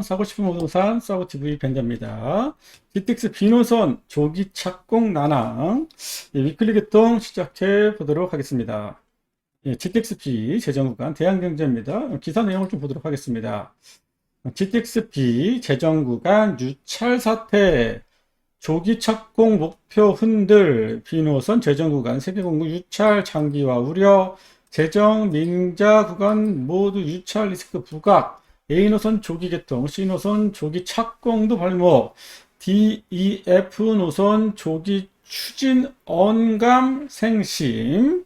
사고 싶은 부동산 서브TV 벤더입니다. GTX 비노선 조기 착공 난항 위클리 개통 시작해 보도록 하겠습니다. GTX-B 재정 구간 대한경제입니다. 기사 내용을 좀 보도록 하겠습니다. GTX-B 재정 구간 유찰 사태 조기 착공 목표 흔들 비노선 재정 구간 세계공급 유찰 장기화 우려 재정 민자 구간 모두 유찰 리스크 부각 A노선 조기 개통, C노선 조기 착공도 발목, DEF 노선 조기 추진 언감 생심,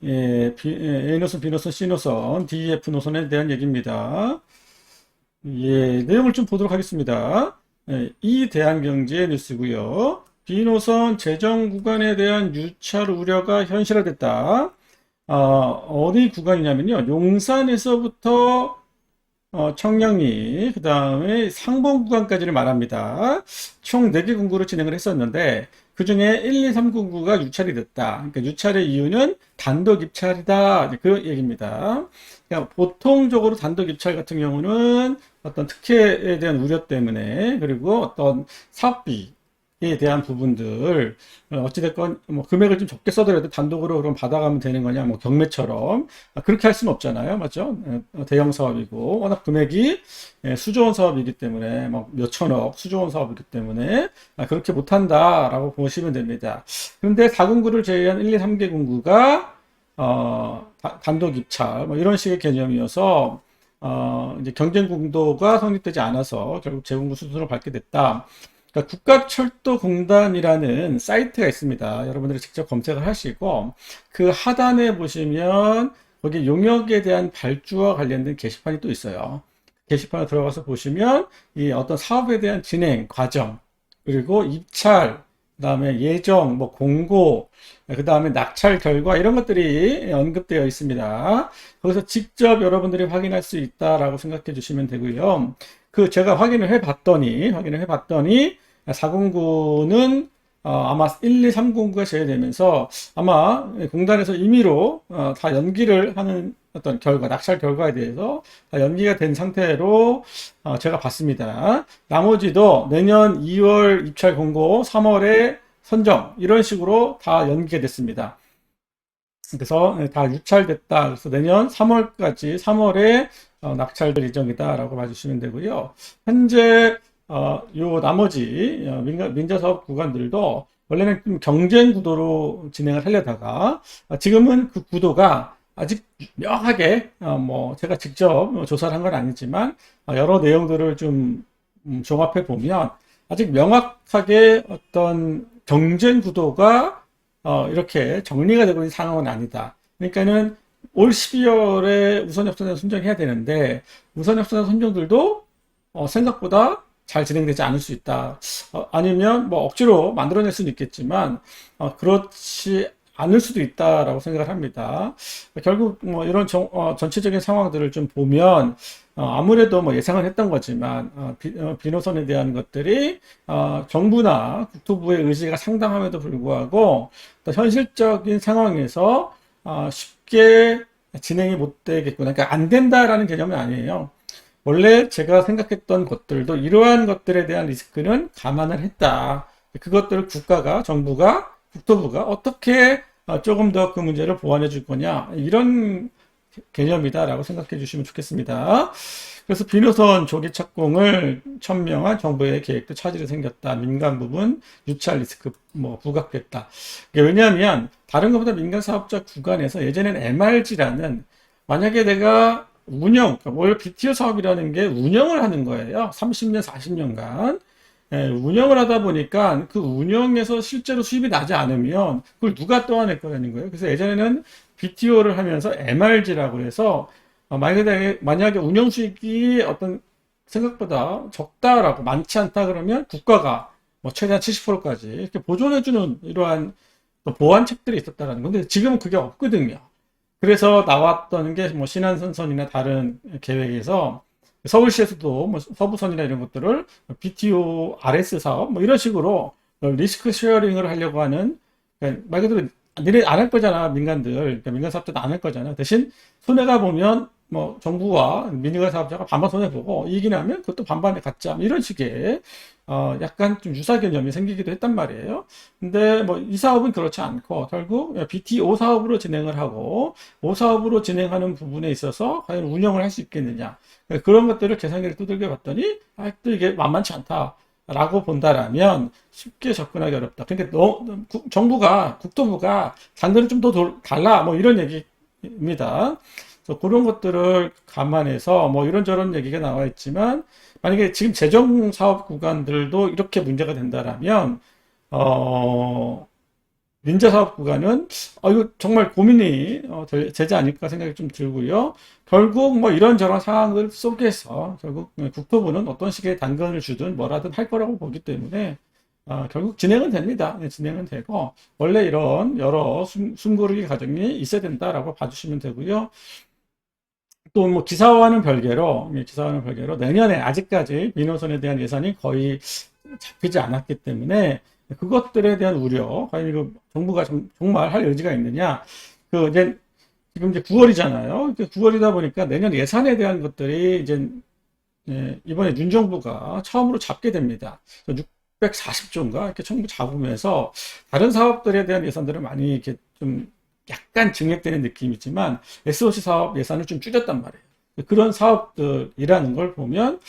A노선, B노선, C노선, DEF 노선에 대한 얘기입니다. 내용을 좀 보도록 하겠습니다. 이 대한경제 뉴스고요. B노선 재정 구간에 대한 유찰 우려가 현실화됐다. 어디 구간이냐면요. 용산에서부터 청량리, 그 다음에 상봉 구간까지를 말합니다. 총 4개 공구로 진행을 했었는데, 그 중에 1, 2, 3 공구가 유찰이 됐다. 그러니까 유찰의 이유는 단독 입찰이다. 그 얘기입니다. 그러니까 보통적으로 단독 입찰 같은 경우는 어떤 특혜에 대한 우려 때문에, 그리고 어떤 사업비, 에 대한 부분들 어찌됐건 뭐 금액을 좀 적게 써더라도 단독으로 그럼 받아가면 되는 거냐 뭐 경매처럼 그렇게 할 수는 없잖아요, 맞죠? 대형 사업이고 워낙 금액이 수조원 사업이기 때문에 막 몇천억 수조원 사업이기 때문에 그렇게 못한다라고 보시면 됩니다. 그런데 4공구를 제외한 1, 2, 3개 공구가 단독 입찰 뭐 이런 식의 개념이어서 이제 경쟁 공도가 성립되지 않아서 결국 재공구 수순을 밟게 됐다. 그러니까 국가철도공단이라는 사이트가 있습니다. 여러분들이 직접 검색을 하시고 그 하단에 보시면 거기 용역에 대한 발주와 관련된 게시판이 또 있어요. 게시판에 들어가서 보시면 이 어떤 사업에 대한 진행 과정 그리고 입찰 그다음에 예정 뭐 공고 그다음에 낙찰 결과 이런 것들이 언급되어 있습니다. 거기서 직접 여러분들이 확인할 수 있다라고 생각해 주시면 되고요. 제가 확인을 해봤더니 409는 아마 1, 2, 309가 제외되면서 아마 공단에서 임의로 다 연기를 하는 어떤 결과, 낙찰 결과에 대해서 다 연기가 된 상태로 제가 봤습니다. 나머지도 내년 2월 입찰 공고, 3월에 선정 이런 식으로 다 연기가 됐습니다. 그래서 다 유찰됐다. 그래서 내년 3월까지 3월에 낙찰될 예정이다라고 봐주시면 되고요. 현재 요 나머지 민자사업 구간들도 원래는 좀 경쟁 구도로 진행을 하려다가 지금은 그 구도가 아직 명확하게 뭐 제가 직접 조사를 한 건 아니지만 여러 내용들을 좀 종합해 보면 아직 명확하게 어떤 경쟁 구도가 이렇게 정리가 되고 있는 상황은 아니다. 그러니까는 올 12월에 우선협상자 선정해야 되는데 우선협상자 선정들도 생각보다 잘 진행되지 않을 수 있다. 아니면 뭐 억지로 만들어낼 수는 있겠지만 그렇지 않을 수도 있다라고 생각을 합니다. 결국 뭐 이런 전체적인 상황들을 좀 보면 아무래도 뭐 예상은 했던 거지만 비노선에 대한 것들이 정부나 국토부의 의지가 상당함에도 불구하고 또 현실적인 상황에서 쉽게 진행이 못 되겠구나. 그러니까 안 된다라는 개념은 아니에요. 원래 제가 생각했던 것들도 이러한 것들에 대한 리스크는 감안을 했다. 그것들을 국가가, 정부가, 국토부가 어떻게 조금 더 그 문제를 보완해 줄 거냐. 이런 개념이다라고 생각해 주시면 좋겠습니다. 그래서 비노선 조기 착공을 천명한 정부의 계획도 차질이 생겼다. 민간 부분 유찰 리스크 부각됐다. 왜냐하면 다른 것보다 민간 사업자 구간에서 예전에는 MRG라는 만약에 내가 그러니까 월 BTO 사업이라는 게 운영을 하는 거예요. 30년, 40년간. 운영을 하다 보니까 그 운영에서 실제로 수입이 나지 않으면 그걸 누가 떠안을 거라는 거예요. 그래서 예전에는 BTO를 하면서 MRG라고 해서 만약에 운영 수익이 어떤 생각보다 적다라고 많지 않다 그러면 국가가 뭐 최대한 70%까지 이렇게 보존해주는 이러한 보완책들이 있었다라는 건데 지금은 그게 없거든요. 그래서 나왔던 게 뭐 신안선선이나 다른 계획에서 서울시에서도 뭐 서부선이나 이런 것들을 BTO RS 사업 뭐 이런 식으로 리스크 쉐어링을 하려고 하는 그러니까 말 그대로 니네 안 할 거잖아, 민간들. 그러니까 민간 사업자도 안 할 거잖아. 대신 손해가 보면 뭐 정부와 민간 사업자가 반반 손해 보고 이익이 나면 그것도 반반에 갖자. 뭐 이런 식의 약간 좀 유사 개념이 생기기도 했단 말이에요. 근데 뭐 이 사업은 그렇지 않고 결국 BTO 사업으로 진행을 하고 O 사업으로 진행하는 부분에 있어서 과연 운영을 할 수 있겠느냐. 그런 것들을 계산기를 두들겨 봤더니 또 이게 만만치 않다. 라고 본다라면 쉽게 접근하기 어렵다. 그러니까 정부가, 국토부가 장르를 좀 더 달라. 뭐 이런 얘기입니다. 그래서 그런 것들을 감안해서 뭐 이런저런 얘기가 나와 있지만 만약에 지금 재정 사업 구간들도 이렇게 문제가 된다라면 민자사업 구간은 이거 정말 고민이 되지 않을까 생각이 좀 들고요. 결국 뭐 이런저런 상황들 속에서 결국 국토부는 어떤 식의 단건을 주든 뭐라든 할 거라고 보기 때문에 결국 진행은 됩니다. 네, 진행은 되고 원래 이런 여러 숨고르기 과정이 있어야 된다라고 봐주시면 되고요. 또 뭐 기사와는 별개로 내년에 아직까지 민호선에 대한 예산이 거의 잡히지 않았기 때문에 그것들에 대한 우려, 과연 이거 정부가 정말 할 의지가 있느냐. 이제 지금 이제 9월이잖아요. 9월이다 보니까 내년 예산에 대한 것들이 이제 이번에 윤 정부가 처음으로 잡게 됩니다. 640조인가 이렇게 정부 잡으면서 다른 사업들에 대한 예산들을 많이 이렇게 좀 약간 증액되는 느낌이지만 SOC 사업 예산을 좀 줄였단 말이에요. 그런 사업들이라는 걸 보면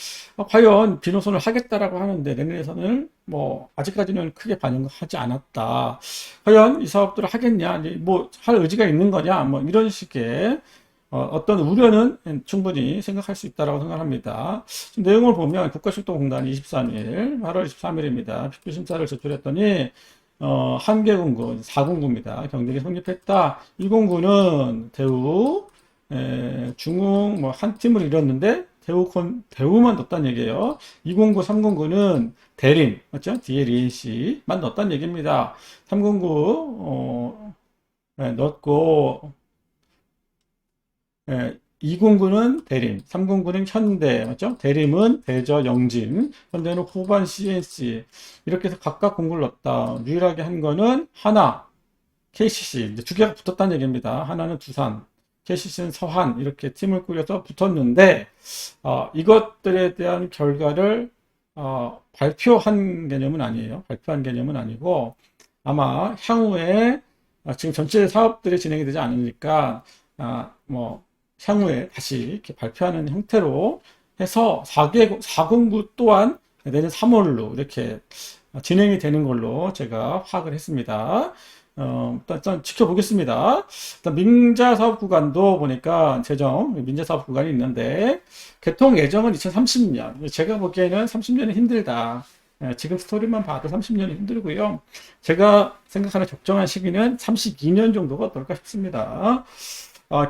과연 비노선을 하겠다라고 하는데 내년 예산을 뭐 아직까지는 크게 반영하지 않았다. 과연 이 사업들을 하겠냐, 뭐 할 의지가 있는 거냐, 뭐 이런 식의 어떤 우려는 충분히 생각할 수 있다고 생각합니다. 내용을 보면 국가출동공단이 23일, 8월 23일입니다. 필수심사를 제출했더니 한계공군, 4공구입니다. 경쟁이 성립했다. 1공구는 대우, 중흥, 뭐, 한 팀을 잃었는데, 대우만 넣었다는 얘기예요. 2공구, 3공구는 대림, 맞죠? DLENC만 넣었다는 얘기입니다. 3공구, 넣었고, 2공구는 대림, 3공구는 현대, 맞죠? 대림은 대저, 영진, 현대는 호반, CNC. 이렇게 해서 각각 공구를 넣었다. 유일하게 한 거는 하나, KCC. 이제 두 개가 붙었다는 얘기입니다. 하나는 두산, KCC는 서한. 이렇게 팀을 꾸려서 붙었는데, 이것들에 대한 결과를, 발표한 개념은 아니에요. 발표한 개념은 아니고, 아마 향후에, 지금 전체 사업들이 진행이 되지 않으니까, 뭐, 향후에 다시 이렇게 발표하는 형태로 해서 4공구 또한 내년 3월로 이렇게 진행이 되는 걸로 제가 파악을 했습니다. 일단 지켜보겠습니다. 일단 민자 사업 구간도 보니까 민자 사업 구간이 있는데 개통 예정은 2030년. 제가 보기에는 30년이 힘들다. 지금 스토리만 봐도 30년이 힘들고요. 제가 생각하는 적정한 시기는 32년 정도가 어떨까 싶습니다.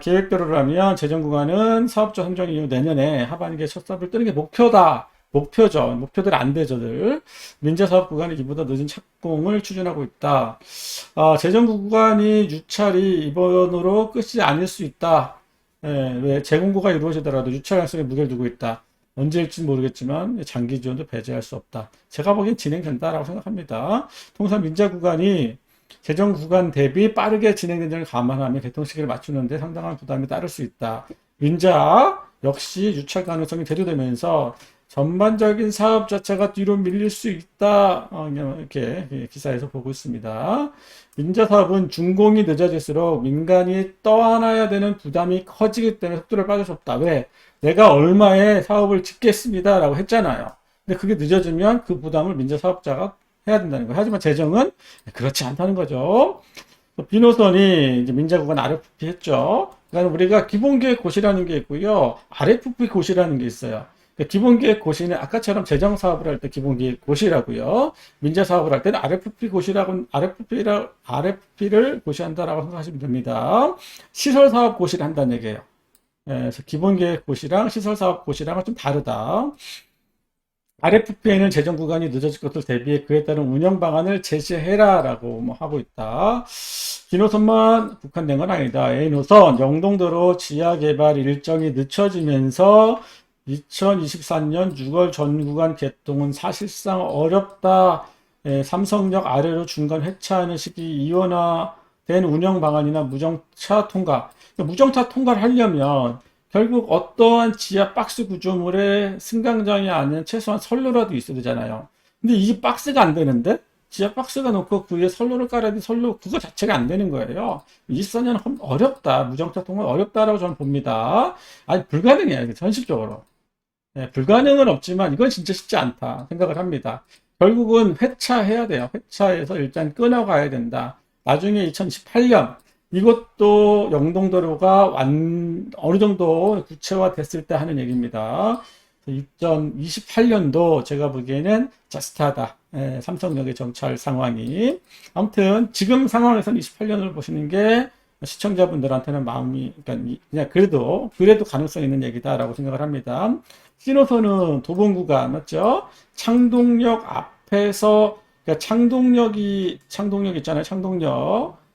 계획대로라면 재정 구간은 사업자 선정 이후 내년에 하반기에 첫 사업을 뜨는 게 목표죠. 목표들 안 되죠들. 민자 사업 구간이 이보다 늦은 착공을 추진하고 있다. 재정 구간이 유찰이 이번으로 끝이 아닐 수 있다. 왜 재공고가 이루어지더라도 유찰 가능성에 무게를 두고 있다. 언제일지 모르겠지만 장기 지원도 배제할 수 없다. 제가 보기엔 진행된다라고 생각합니다. 통상 민자 구간이 재정 구간 대비 빠르게 진행되는 감안하며 개통 시기를 맞추는데 상당한 부담이 따를 수 있다. 민자 역시 유찰 가능성이 대두되면서 전반적인 사업 자체가 뒤로 밀릴 수 있다. 이렇게 기사에서 보고 있습니다. 민자 사업은 준공이 늦어질수록 민간이 떠안아야 되는 부담이 커지기 때문에 속도를 빠질 수 없다. 왜? 내가 얼마에 사업을 짓겠습니다라고 했잖아요. 근데 그게 늦어지면 그 부담을 민자 사업자가 해야 된다는 거예요. 하지만 재정은 그렇지 않다는 거죠. 비노선이 이제 민자구간 RFP 했죠. 그러니까 우리가 기본계획 고시라는 게 있고요. RFP 고시라는 게 있어요. 그러니까 기본계획 고시는 아까처럼 재정 사업을 할 때 기본계획 고시라고요. 민자 사업을 할 때는 RFP를 고시한다라고 생각하시면 됩니다. 시설 사업 고시를 한다는 얘기예요. 그래서 기본계획 고시랑 시설 사업 고시랑은 좀 다르다. RFP에는 재정 구간이 늦어질 것을 대비해 그에 따른 운영 방안을 제시해라 라고 뭐 하고 있다. B노선만 국한된 건 아니다. A노선 영동도로 지하 개발 일정이 늦춰지면서 2024년 6월 전 구간 개통은 사실상 어렵다. 삼성역 아래로 중간 회차하는 시기 이원화된 된 운영 방안이나 무정차 통과. 무정차 통과를 하려면 결국 어떠한 지하 박스 구조물에 승강장이 아닌 최소한 선로라도 있어야 되잖아요. 근데 이 박스가 안 되는데 지하 박스가 놓고 그 위에 선로를 깔아야 돼. 선로 그거 자체가 안 되는 거예요. 24년 어렵다. 무정차 통과 어렵다라고 저는 봅니다. 아니 불가능해요. 현실적으로. 네, 불가능은 없지만 이건 진짜 쉽지 않다 생각을 합니다. 결국은 회차해야 돼요. 회차해서 일단 끊어가야 된다. 나중에 2028년 이것도 영동도로가 어느 정도 구체화됐을 때 하는 얘기입니다. 2028년도 제가 보기에는 자스트하다. 삼성역의 정찰 상황이. 아무튼 지금 상황에서는 28년을 보시는 게 시청자분들한테는 마음이, 그러니까 그냥 그래도 가능성 있는 얘기다라고 생각을 합니다. 신호선은 도봉구간 맞죠? 창동역 앞에서, 그러니까 창동역 있잖아요.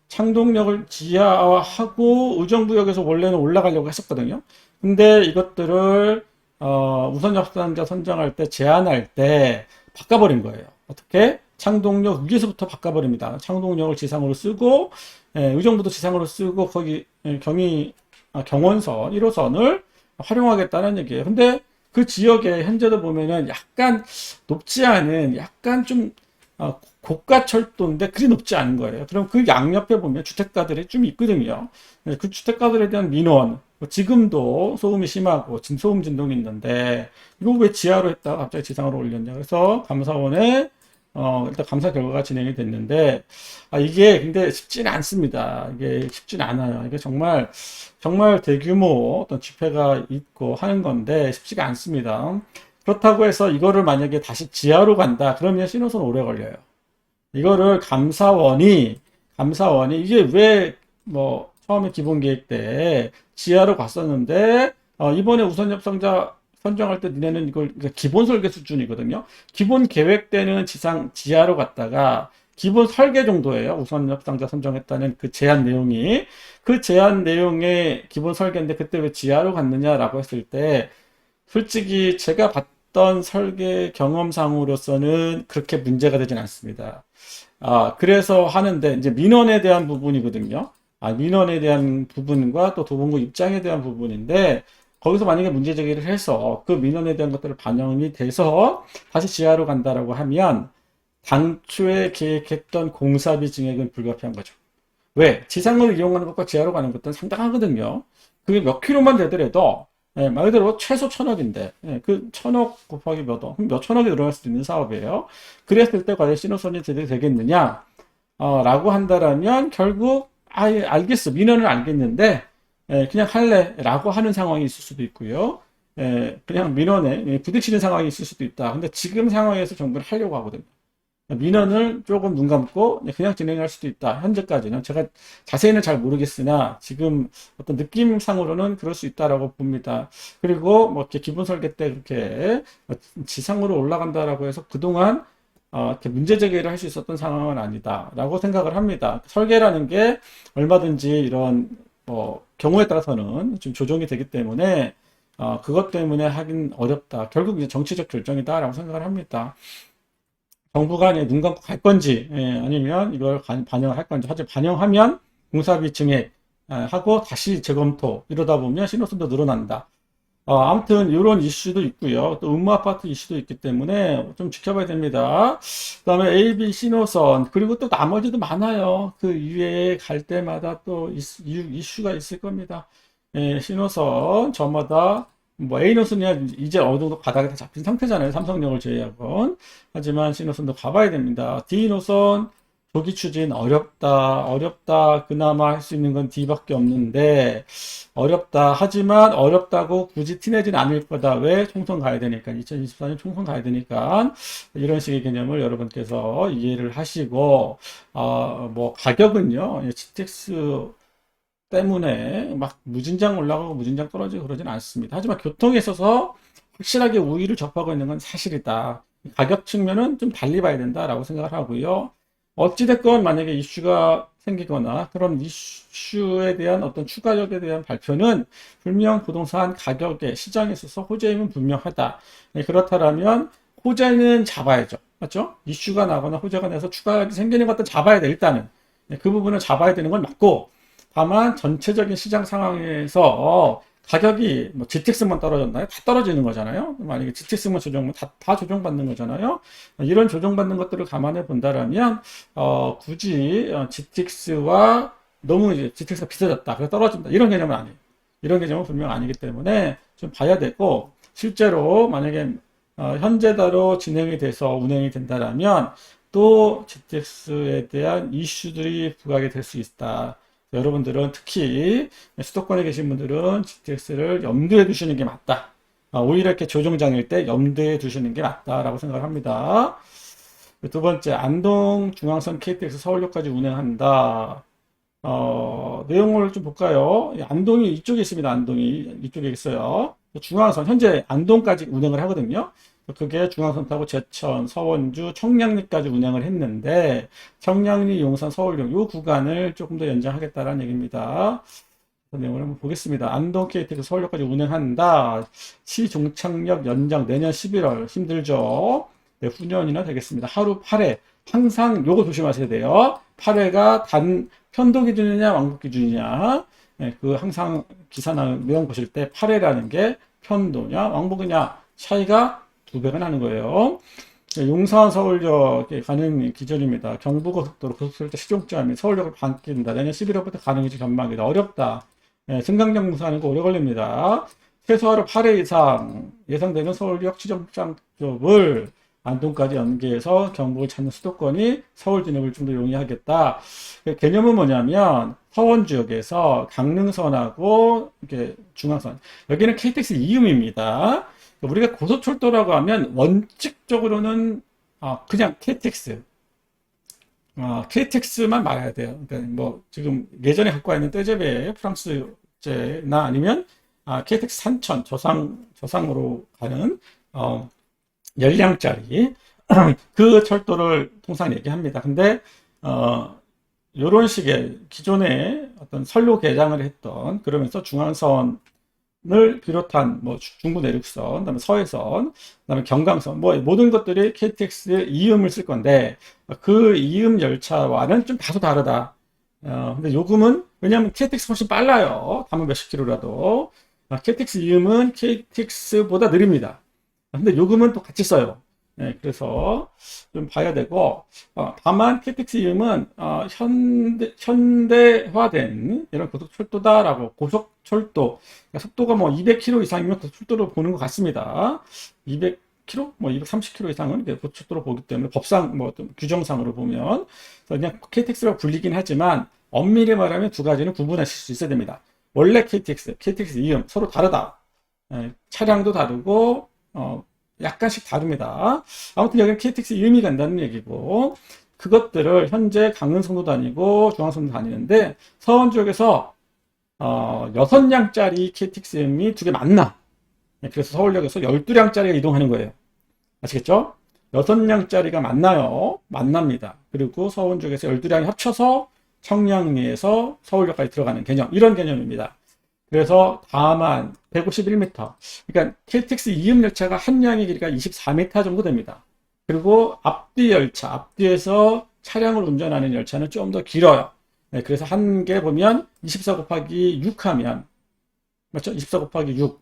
창동역을 지하화하고 의정부역에서 원래는 올라가려고 했었거든요. 근데 이것들을 우선 협상자 선정할 때 제한할 때 바꿔버린 거예요. 어떻게? 창동역 위에서부터 바꿔버립니다. 창동역을 지상으로 쓰고 의정부도 지상으로 쓰고 거기 경원선 1호선을 활용하겠다는 얘기예요. 근데 그 지역에 현재도 보면은 약간 높지 않은 약간 좀 고가 철도인데 그리 높지 않은 거예요. 그럼 그 양옆에 보면 주택가들이 좀 있거든요. 그 주택가들에 대한 민원, 지금도 소음이 심하고 소음 진동이 있는데 이거 왜 지하로 했다가 갑자기 지상으로 올렸냐. 그래서 감사원에 일단 감사 결과가 진행이 됐는데 이게 근데 쉽지는 않습니다. 이게 쉽지는 않아요. 이게 정말 대규모 어떤 집회가 있고 하는 건데 쉽지가 않습니다. 그렇다고 해서 이거를 만약에 다시 지하로 간다 그러면 신호선 오래 걸려요. 이거를 감사원이 이게 왜 뭐 처음에 기본 계획 때 지하로 갔었는데 이번에 우선 협상자 선정할 때 니네는 이걸 그러니까 기본 설계 수준이거든요. 기본 계획 때는 지하로 갔다가 기본 설계 정도예요. 우선 협상자 선정했다는 그 제안 내용이 그 제안 내용의 기본 설계인데 그때 왜 지하로 갔느냐라고 했을 때 솔직히 제가 봤던 설계 경험상으로서는 그렇게 문제가 되진 않습니다. 그래서 하는데 이제 민원에 대한 부분이거든요. 민원에 대한 부분과 또 도봉구 입장에 대한 부분인데 거기서 만약에 문제 제기를 해서 그 민원에 대한 것들을 반영이 돼서 다시 지하로 간다라고 하면 당초에 계획했던 공사비 증액은 불가피한 거죠. 왜? 지상을 이용하는 것과 지하로 가는 것들은 상당하거든요. 그게 몇 킬로만 되더라도 말 그대로 최소 1,000억인데 그 1,000억 곱하기 몇 천억이 들어갈 수도 있는 사업이에요. 그랬을 때 과연 신호선이 제대로 되겠느냐 라고 한다라면 결국 알겠어. 민원을 알겠는데 그냥 할래 라고 하는 상황이 있을 수도 있고요. 그냥 민원에 부딪히는 상황이 있을 수도 있다. 근데 지금 상황에서 정부는 하려고 하거든요. 민원을 조금 눈 감고 그냥 진행할 수도 있다. 현재까지는 제가 자세히는 잘 모르겠으나 지금 어떤 느낌상으로는 그럴 수 있다라고 봅니다. 그리고 뭐 이렇게 기본 설계 때 그렇게 지상으로 올라간다라고 해서 그동안 이렇게 문제 제기를 할 수 있었던 상황은 아니다라고 생각을 합니다. 설계라는 게 얼마든지 이런 경우에 따라서는 좀 조정이 되기 때문에 그것 때문에 하긴 어렵다. 결국 이제 정치적 결정이다라고 생각을 합니다. 정부가 눈 감고 갈 건지 아니면 이걸 반영할 건지 하지 반영하면 공사비 증액 하고 다시 재검토 이러다 보면 신호선도 늘어난다. 아무튼 이런 이슈도 있고요. 또 음모아파트 이슈도 있기 때문에 좀 지켜봐야 됩니다. 그 다음에 AB 신호선 그리고 또 나머지도 많아요. 그 위에 갈 때마다 또 이슈가 있을 겁니다. 신호선 저마다 뭐 A노선이야 이제 어느 정도 바닥에 다 잡힌 상태잖아요. 삼성역을 제외하곤. 하지만 C노선도 가봐야 됩니다. D노선 조기 추진 어렵다. 그나마 할 수 있는 건 D밖에 없는데 어렵다. 하지만 어렵다고 굳이 티내진 않을 거다. 왜? 총선 가야 되니까. 2024년 총선 가야 되니까 이런 식의 개념을 여러분께서 이해를 하시고 뭐 가격은요. GTX 때문에 막 무진장 올라가고 무진장 떨어지고 그러진 않습니다. 하지만 교통에 있어서 확실하게 우위를 접하고 있는 건 사실이다. 가격 측면은 좀 달리 봐야 된다라고 생각을 하고요. 어찌됐건 만약에 이슈가 생기거나 그런 이슈에 대한 어떤 추가적에 대한 발표는 분명 부동산 가격에 시장에 있어서 호재임은 분명하다. 그렇다면 호재는 잡아야죠. 맞죠? 이슈가 나거나 호재가 나서 추가가 생기는 것도 잡아야 돼, 일단은. 그 부분을 잡아야 되는 건 맞고, 다만 전체적인 시장 상황에서 가격이 뭐 GTX만 떨어졌나요? 다 떨어지는 거잖아요. 만약에 GTX만 조정하면 다 조정받는 거잖아요. 이런 조정받는 것들을 감안해 본다라면 굳이 GTX와 너무 이제 GTX가 비싸졌다, 그래서 떨어진다, 이런 개념은 아니에요. 이런 개념은 분명 아니기 때문에 좀 봐야 되고, 실제로 만약에 현재대로 진행이 돼서 운행이 된다라면 또 GTX에 대한 이슈들이 부각이 될 수 있다. 여러분들은 특히 수도권에 계신 분들은 GTX를 염두에 두시는 게 맞다. 오히려 이렇게 조정장일 때 염두에 두시는 게 맞다라고 생각을 합니다. 두 번째, 안동 중앙선 KTX 서울역까지 운행한다. 내용을 좀 볼까요? 안동이 이쪽에 있습니다. 안동이 이쪽에 있어요. 중앙선, 현재 안동까지 운행을 하거든요. 그게 중앙선 타고 제천, 서원주, 청량리까지 운행을 했는데, 청량리, 용산, 서울역 이 구간을 조금 더 연장하겠다는 얘기입니다. 내용을 한번 보겠습니다. 안동 KTX 서울역까지 운행한다. 시종착역 연장 내년 11월. 힘들죠? 네, 후년이나 되겠습니다. 하루 8회. 항상 요거 조심하셔야 돼요. 8회가 단 편도 기준이냐 왕복 기준이냐. 네, 그 항상 기사 내용 보실 때 8회라는 게 편도냐 왕복이냐 차이가 2배가 나는 거예요. 네, 용산 서울역에 가는 기준입니다. 경부고속도로 고속철도 시종점이 서울역을 바뀐다. 내년 11월부터 가능해질 전망이다. 어렵다. 네, 승강장 공사하는 거 오래 걸립니다. 최소 하루 8회 이상 예상되는 서울역 시정장급을 안동까지 연계해서 경북을 찾는 수도권이 서울 진입을 좀 더 용이하겠다. 개념은 뭐냐면 서원 지역에서 강릉선하고 이렇게 중앙선, 여기는 KTX 이음입니다. 우리가 고속철도라고 하면 원칙적으로는 그냥 KTX, KTX만 말해야 돼요. 그러니까 뭐 지금 예전에 갖고 있는 떼제베 프랑스제나 아니면 KTX 산천 저상으로 가는 열량짜리 그 철도를 통상 얘기합니다. 근데 이런 식의 기존에 어떤 선로 개장을 했던, 그러면서 중앙선을 비롯한 뭐 중부 내륙선, 그다음에 서해선, 그다음에 경강선, 뭐 모든 것들이 KTX의 이음을 쓸 건데 그 이음 열차와는 좀 다소 다르다. 근데 요금은, 왜냐하면 KTX 훨씬 빨라요. 다만 몇십 킬로라도. KTX 이음은 KTX보다 느립니다. 근데 요금은 또 같이 써요. 네, 그래서 좀 봐야 되고, 다만 KTX 이음은 현대화된 이런 고속철도다라고, 고속철도, 그러니까 속도가 뭐 200km 이상이면 고속철도로 보는 것 같습니다. 200km, 뭐 230km 이상은 고속철도로 보기 때문에 법상 뭐 규정상으로 보면 그냥 KTX라고 불리긴 하지만 엄밀히 말하면 두 가지는 구분하실 수 있어야 됩니다. 원래 KTX 이음 서로 다르다. 차량도 다르고 약간씩 다릅니다. 아무튼 여기는 KTX 이음이 간다는 얘기고, 그것들을 현재 강릉선도 다니고 중앙선도 다니는데 서원 지역에서 6량짜리 KTX 이음이 2개 만나. 그래서 서울역에서 12량짜리가 이동하는 거예요. 아시겠죠? 6량짜리가 만납니다. 그리고 서원 지역에서 12량이 합쳐서 청량리에서 서울역까지 들어가는 개념, 이런 개념입니다. 그래서 다만 151m, 그러니까 KTX 이음 열차가 한 량의 길이가 24m 정도 됩니다. 그리고 앞뒤 열차, 앞뒤에서 차량을 운전하는 열차는 좀 더 길어요. 네, 그래서 한 개 보면 24 곱하기 6 하면, 맞죠? 24 곱하기 6,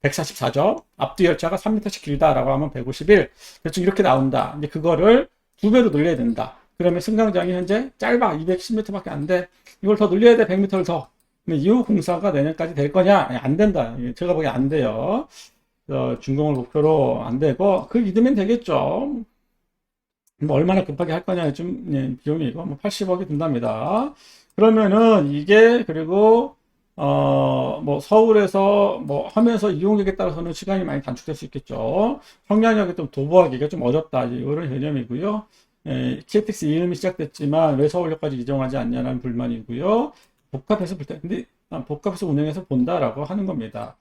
144죠? 앞뒤 열차가 3m씩 길다라고 하면 151, 대충 이렇게 나온다. 이제 그거를 2배로 늘려야 된다. 그러면 승강장이 현재 짧아, 210m밖에 안 돼. 이걸 더 늘려야 돼, 100m를 더. 이 공사가 내년까지 될 거냐? 안 된다. 제가 보기엔 안 돼요. 준공을 목표로 안 되고, 그 이듬해는 되겠죠. 뭐 얼마나 급하게 할 거냐, 좀 비용이 이거 뭐 80억이 든답니다. 그러면은 이게, 그리고 뭐 서울에서 뭐 하면서 이용객에 따라서는 시간이 많이 단축될 수 있겠죠. 청량역에 좀 도보하기가 좀 어렵다, 이런 개념이고요. KTX 이음이 시작됐지만 왜 서울역까지 이동하지 않냐는 불만이고요. 복합해서 볼 때, 근데 복합해서 운행해서 본다라고 하는 겁니다.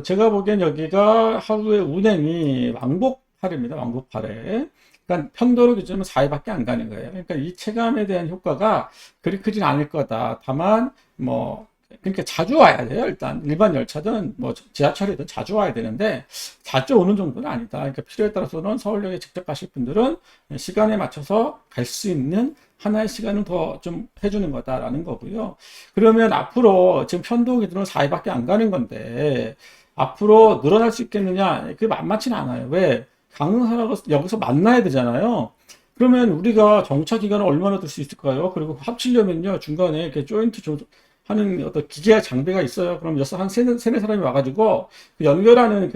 제가 보기엔 여기가 하루의 운행이 왕복 8회입니다. 왕복 8회. 그러니까 편도로 기준으로 4회밖에 안 가는 거예요. 그러니까 이 체감에 대한 효과가 그리 크진 않을 거다. 다만 뭐 그러니까 자주 와야 돼요. 일단 일반 열차든 뭐 지하철이든 자주 와야 되는데 자주 오는 정도는 아니다. 그러니까 필요에 따라서는 서울역에 직접 가실 분들은 시간에 맞춰서 갈 수 있는 하나의 시간을 더 좀 해주는 거다라는 거고요. 그러면 앞으로 지금 편도 기준으로 4일밖에 안 가는 건데 앞으로 늘어날 수 있겠느냐? 그게 만만치는 않아요. 왜? 강릉사라고 여기서 만나야 되잖아요. 그러면 우리가 정차 기간을 얼마나 둘 수 있을까요? 그리고 합치려면요, 중간에 이렇게 조인트 하는 어떤 기계와 장비가 있어요. 그럼 한 세네 사람이 와가지고 그 연결하는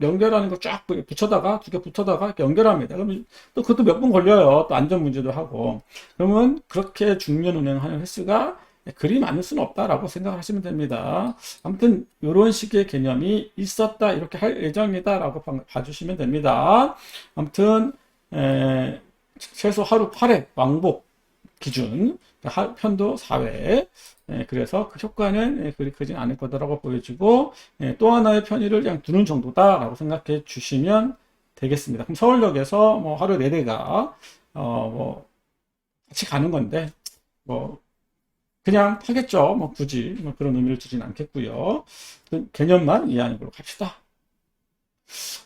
연결하는 거 쫙 붙여다가 두 개 붙여다가 이렇게 연결합니다. 그러면 또 그것도 몇 분 걸려요. 또 안전 문제도 하고. 그러면 그렇게 중면 운행하는 횟수가 그리 많을 수는 없다라고 생각하시면 됩니다. 아무튼 이런 식의 개념이 있었다 이렇게 할 예정이다라고 봐주시면 됩니다. 아무튼 최소 하루 8회 왕복 기준 편도 4회 그래서 그 효과는 그리 크진 않을 거다라고 보여지고 또 하나의 편의를 그냥 두는 정도다라고 생각해 주시면 되겠습니다. 그럼 서울역에서 뭐 하루 4대가 뭐 같이 가는 건데 뭐 그냥 타겠죠. 뭐 굳이 뭐 그런 의미를 두진 않겠고요. 그 개념만 이해하는 걸로 갑시다.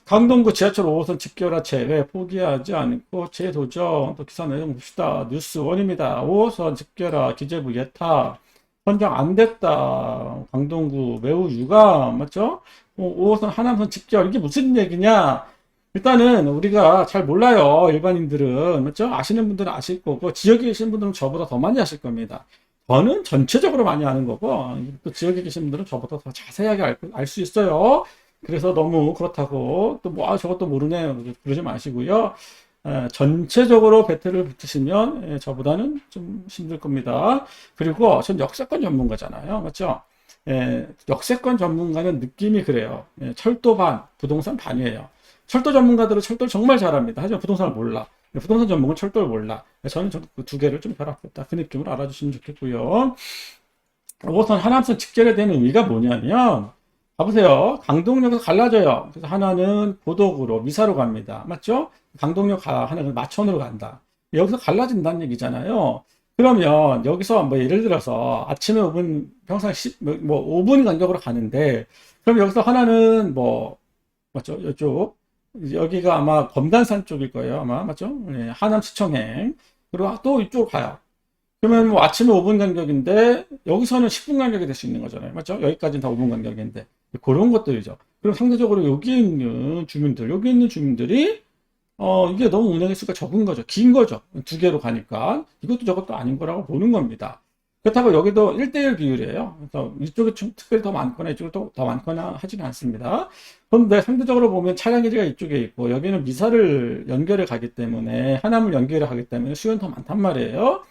강동구 지하철 5호선 집결화 제외 포기하지 않고 재도전. 또 기사 내용 봅시다. 뉴스원입니다. 5호선 집결화 기재부 예타 선정 안 됐다. 강동구 매우 유감 맞죠? 5호선 하남선 집결 이게 무슨 얘기냐? 일단은 우리가 잘 몰라요. 일반인들은 맞죠? 아시는 분들은 아실 거고 지역에 계신 분들은 저보다 더 많이 아실 겁니다. 저는 전체적으로 많이 아는 거고 또 지역에 계신 분들은 저보다 더 자세하게 알 수 있어요. 그래서 너무 그렇다고 또 뭐 저것도 모르네 그러지 마시고요. 전체적으로 배틀을 붙으시면 저보다는 좀 힘들 겁니다. 그리고 전 역세권 전문가잖아요. 맞죠? 역세권 전문가는 느낌이 그래요. 철도 반, 부동산 반이에요. 철도 전문가들은 철도를 정말 잘합니다. 하지만 부동산을 몰라. 부동산 전문은 철도를 몰라. 저는 그 두 개를 좀 결합했다. 그 느낌으로 알아주시면 좋겠고요. 우선 하남선 직결에 대한 의미가 뭐냐면 봐보세요. 강동역에서 갈라져요. 그래서 하나는 고덕으로 미사로 갑니다. 맞죠? 강동역 하나는 마천으로 간다. 여기서 갈라진다는 얘기잖아요. 그러면 여기서 뭐 예를 들어서 아침에 5분 평상 5분 간격으로 가는데 그럼 여기서 하나는 뭐 맞죠? 이쪽 여기가 아마 검단산 쪽일 거예요. 아마 맞죠? 네, 하남 시청행 그리고 또 이쪽으로 가요. 그러면 뭐 아침에 5분 간격인데 여기서는 10분 간격이 될 수 있는 거잖아요. 맞죠? 여기까지는 다 5분 간격인데 그런 것들이죠. 그럼 상대적으로 여기 있는 주민들이 이게 너무 운행 횟수가 적은 거죠. 긴 거죠. 두 개로 가니까 이것도 저것도 아닌 거라고 보는 겁니다. 그렇다고 여기도 1대1 비율이에요. 그래서 이쪽에 특별히 더 많거나 이쪽에 더 많거나 하지는 않습니다. 그런데 상대적으로 보면 차량 길이가 이쪽에 있고 여기는 미사를 연결해 가기 때문에 하남을 연결해 가기 때문에 수요는 더 많단 말이에요.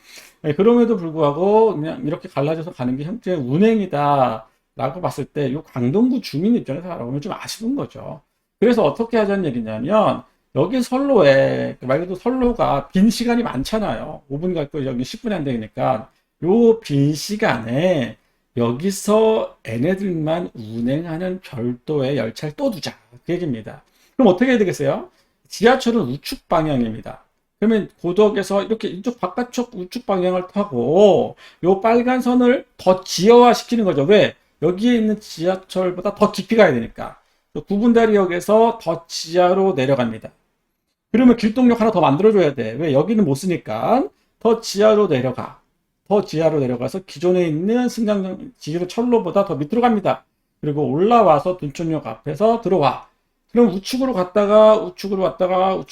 그럼에도 불구하고 그냥 이렇게 갈라져서 가는 게 현재 운행이다 라고 봤을 때 이 강동구 주민 입장에서 알아보면 좀 아쉬운 거죠. 그래서 어떻게 하자는 얘기냐면 여기 선로에 말 그대로 선로가 빈 시간이 많잖아요. 5분 갈 거 여기 10분이 안 되니까 요 빈 시간에 여기서 얘네들만 운행하는 별도의 열차를 또 두자 그 얘기입니다. 그럼 어떻게 해야 되겠어요? 지하철은 우측 방향입니다. 그러면 고덕에서 이렇게 이쪽 바깥쪽 우측 방향을 타고 요 빨간 선을 더 지하화 시키는 거죠. 왜? 여기에 있는 지하철보다 더 깊이 가야 되니까. 구분다리역에서 더 지하로 내려갑니다. 그러면 길동역 하나 더 만들어줘야 돼. 왜? 여기는 못 쓰니까. 더 지하로 내려가. 더 지하로 내려가서 기존에 있는 승강장, 지하로 철로보다 더 밑으로 갑니다. 그리고 올라와서 둔촌역 앞에서 들어와. 그럼 우측으로 갔다가 우측으로 왔다가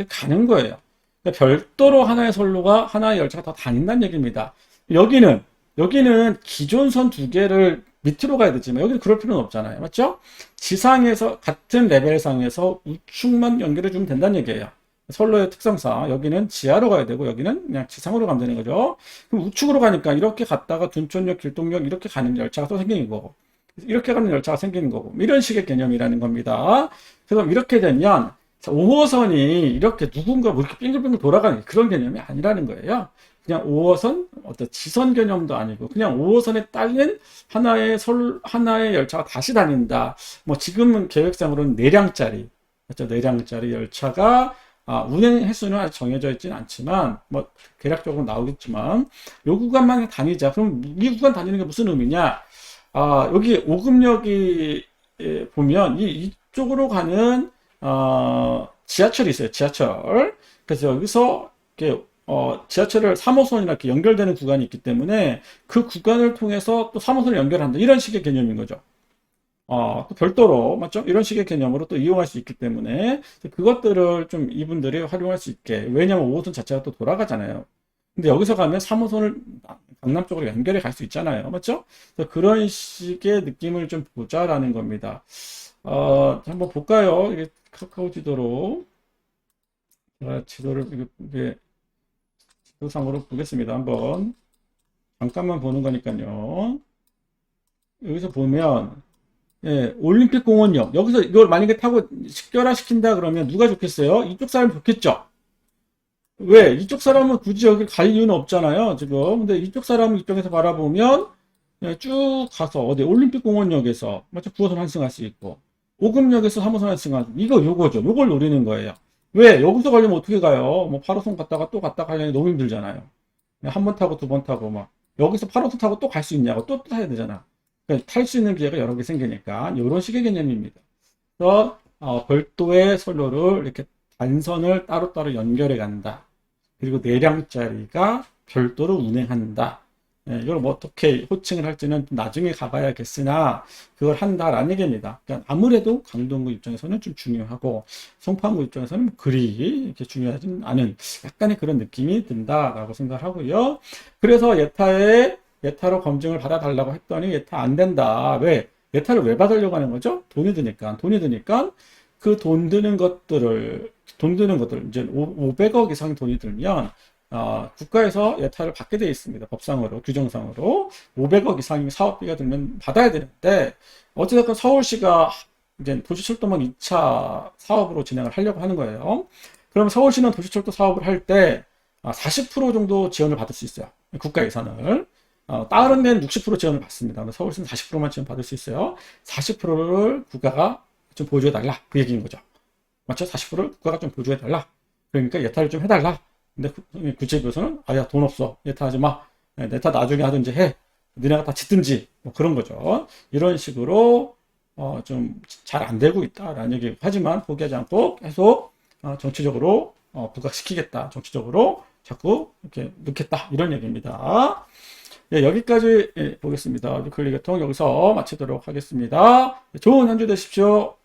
가는 거예요. 그러니까 별도로 하나의 선로가 하나의 열차가 더 다닌다는 얘기입니다. 여기는 기존 선 두 개를 밑으로 가야 되지만 여기는 그럴 필요는 없잖아요. 맞죠? 지상에서 같은 레벨상에서 우측만 연결해 주면 된다는 얘기예요. 선로의 특성상 여기는 지하로 가야 되고 여기는 그냥 지상으로 가면 되는 거죠. 그럼 우측으로 가니까 이렇게 갔다가 둔촌역, 길동역 이렇게 가는 열차가 또 생기는 거고 이렇게 가는 열차가 생기는 거고 이런 식의 개념이라는 겁니다. 그래서 이렇게 되면 5호선이 이렇게 누군가 뭐 이렇게 빙글빙글 돌아가는 그런 개념이 아니라는 거예요. 그냥 5호선 어떤 지선 개념도 아니고 그냥 5호선에 딸린 하나의 열차가 다시 다닌다. 뭐 지금은 계획상으로는 4량짜리 그렇죠? 4량짜리 열차가 운행 횟수는 아직 정해져 있지는 않지만 뭐 대략적으로 나오겠지만 요 구간만 다니자. 그럼 이 구간 다니는 게 무슨 의미냐? 여기 오금역이 보면 이쪽으로 가는 지하철이 있어요. 지하철. 그래서 여기서 이렇게 지하철을 3호선이나 이렇게 연결되는 구간이 있기 때문에 그 구간을 통해서 또 3호선을 연결한다. 이런 식의 개념인 거죠. 또 별도로, 맞죠? 이런 식의 개념으로 또 이용할 수 있기 때문에 그것들을 좀 이분들이 활용할 수 있게. 왜냐면 5호선 자체가 또 돌아가잖아요. 근데 여기서 가면 3호선을 강남 쪽으로 연결해 갈 수 있잖아요. 맞죠? 그래서 그런 식의 느낌을 좀 보자라는 겁니다. 한번 볼까요? 이게 카카오 지도로. 제가 지도를, 이게 지도상으로 보겠습니다. 한번. 잠깐만 보는 거니까요. 여기서 보면, 예, 올림픽 공원역. 여기서 이걸 만약에 타고 식결화시킨다 그러면 누가 좋겠어요? 이쪽 사람이 좋겠죠? 왜? 이쪽 사람은 굳이 여기 갈 이유는 없잖아요, 지금. 근데 이쪽 사람은 이쪽에서 바라보면, 그냥 쭉 가서, 어디, 올림픽공원역에서, 맞죠? 9호선 환승할 수 있고, 오금역에서 3호선 환승할 수 있고, 요거죠. 요걸 노리는 거예요. 왜? 여기서 가려면 어떻게 가요? 뭐, 8호선 갔다가 또 갔다 가려면 너무 힘들잖아요. 한 번 타고 두 번 타고, 막. 여기서 8호선 타고 또 갈 수 있냐고, 또 타야 되잖아. 그러니까 탈 수 있는 기회가 여러 개 생기니까, 이런 식의 개념입니다. 그래서, 별도의 선로를 이렇게 단선을 따로따로 연결해 간다. 그리고 내량짜리가 별도로 운행한다. 예, 이걸 뭐 어떻게 호칭을 할지는 나중에 가봐야겠으나 그걸 한다라는 얘기입니다. 그러니까 아무래도 강동구 입장에서는 좀 중요하고 송파구 입장에서는 그리 이렇게 중요하진 않은 약간의 그런 느낌이 든다라고 생각하고요. 그래서 예타로 검증을 받아달라고 했더니 예타 안 된다. 왜? 예타를 왜 받으려고 하는 거죠? 돈이 드니까 그 돈 드는 것들 이제 500억 이상 돈이 들면 국가에서 예타를 받게 되어 있습니다. 법상으로, 규정상으로. 500억 이상의 사업비가 들면 받아야 되는데, 어찌됐건 서울시가 이제 도시철도망 2차 사업으로 진행을 하려고 하는 거예요. 그럼 서울시는 도시철도 사업을 할 때 40% 정도 지원을 받을 수 있어요. 국가 예산을. 다른 데는 60% 지원을 받습니다. 서울시는 40%만 지원 받을 수 있어요. 40%를 국가가 좀 보조해달라. 그 얘기인 거죠. 맞죠? 40%를 국가가 좀 보조해달라. 그러니까 예타를 좀 해달라. 근데 구체교서는 야, 돈 없어. 예타 하지 마. 예타 나중에 하든지 해. 너네가 다 짓든지. 뭐 그런 거죠. 이런 식으로 좀 잘 안 되고 있다라는 얘기. 하지만 포기하지 않고 계속 정치적으로 부각시키겠다. 정치적으로 자꾸 이렇게 넣겠다. 이런 얘기입니다. 예, 여기까지 보겠습니다. 클릭개통 여기서 마치도록 하겠습니다. 좋은 한 주 되십시오.